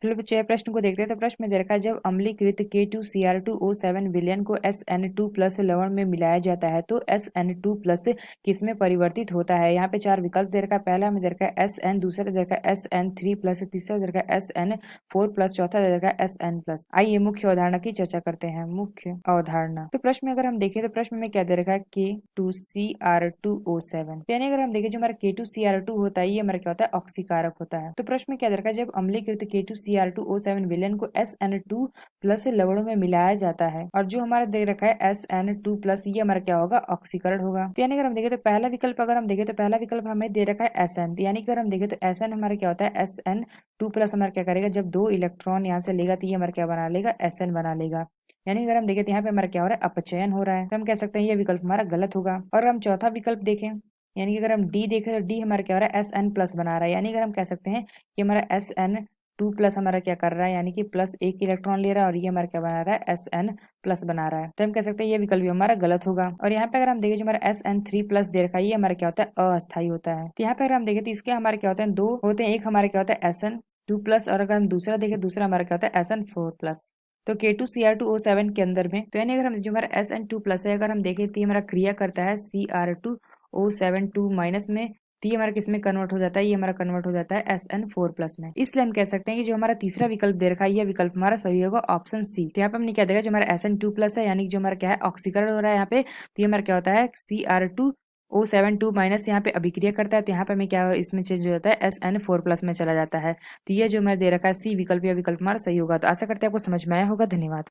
फिर बच्चे ये प्रश्न को देखते हैं। तो प्रश्न में दे रखा है जब अम्लीकृत K2Cr2O7 विलयन को SN2 प्लस लवण में मिलाया जाता है तो SN2 प्लस किस में परिवर्तित होता है। यहाँ पे चार विकल्प दे रखा है। पहला में दे रखा है SN, दूसरा दे रखा है SN3 प्लस, तीसरा दे रखा है SN4 प्लस, चौथा दे रखा है SN प्लस। आइए मुख्य अवधारणा की चर्चा करते हैं। मुख्य अवधारणा तो प्रश्न में अगर हम देखें तो प्रश्न में क्या दे रखा है K2Cr2O7, यानी अगर हम देखें जो हमारा K2Cr2 होता है ये हमारा क्या होता है ऑक्सीकारक होता है। तो प्रश्न में क्या दे रखा है जब अम्लीकृत K2Cr2O7 विलयन को SN2 प्लस लवणों में मिलाया जाता है और जो हमारा दे रखा है SN2 प्लस ये हमारा क्या होगा ऑक्सीकरण होगा। तो यानी अगर हम देखें तो पहला विकल्प अगर हम देखें तो पहला विकल्प हमें दे रखा है SN, यानी कि अगर हम देखें तो SN हमारा क्या होता है SN2 प्लस हमारा क्या करेगा जब दो इलेक्ट्रॉन यहाँ से लेगा तो ये हमारा क्या बना लेगा SN बना लेगा। यानी अगर हम देखें तो यहाँ पे हमारा क्या हो रहा है अपचयन हो रहा है, तो हम कह सकते हैं ये विकल्प हमारा गलत होगा। और हम चौथा विकल्प देखें यानी कि अगर हम डी देखें तो डी हमारा क्या हो रहा है SN प्लस बना रहा है, यानी अगर हम कह सकते हैं कि हमारा SN2 प्लस हमारा क्या कर रहा है यानी कि प्लस एक इलेक्ट्रॉन ले रहा है और ये हमारा क्या बना रहा है SN प्लस बना रहा है। तो हम कह सकते हैं ये विकल्प भी हमारा गलत होगा। और यहाँ पे अगर हम देखें जो हमारा SN3 प्लस दे रखा है ये हमारा क्या होता है अस्थायी होता है। तो यहाँ पे अगर हम देखें तो इसके हमारे क्या होते हैं दो होते हैं, एक हमारे क्या होता है SN2 प्लस और अगर हम दूसरा देखें दूसरा हमारा क्या होता है SN4 प्लस। तो K2Cr2O7 के अंदर में तो यानी अगर हम जो हमारा SN2 प्लस है अगर हम देखें तो ये हमारा क्रिया करता है Cr2O7 2 माइनस में, तो ये हमारा किस में कन्वर्ट हो जाता है, ये हमारा कन्वर्ट हो जाता है SN4 प्लस में। इसलिए हम कह सकते हैं कि जो हमारा तीसरा विकल्प दे रखा है यह विकल्प हमारा सही होगा ऑप्शन सी। तो यहाँ पे हमने क्या देखा जो हमारा SN2 प्लस है यानी कि जो हमारा क्या है ऑक्सीकरण हो रहा है यहाँ पे, तो ये हमारा क्या होता है Cr2O7 2 माइनस यहाँ पे अभिक्रिया करता है तो यहाँ पे हमें क्या इसमें चेंज हो जाता है SN4 प्लस में चला जाता है। तो ये जो हमें दे रखा है सी विकल्प या विकल्प हमारा सही होगा। तो आशा करते हैं आपको समझ में आया होगा। धन्यवाद।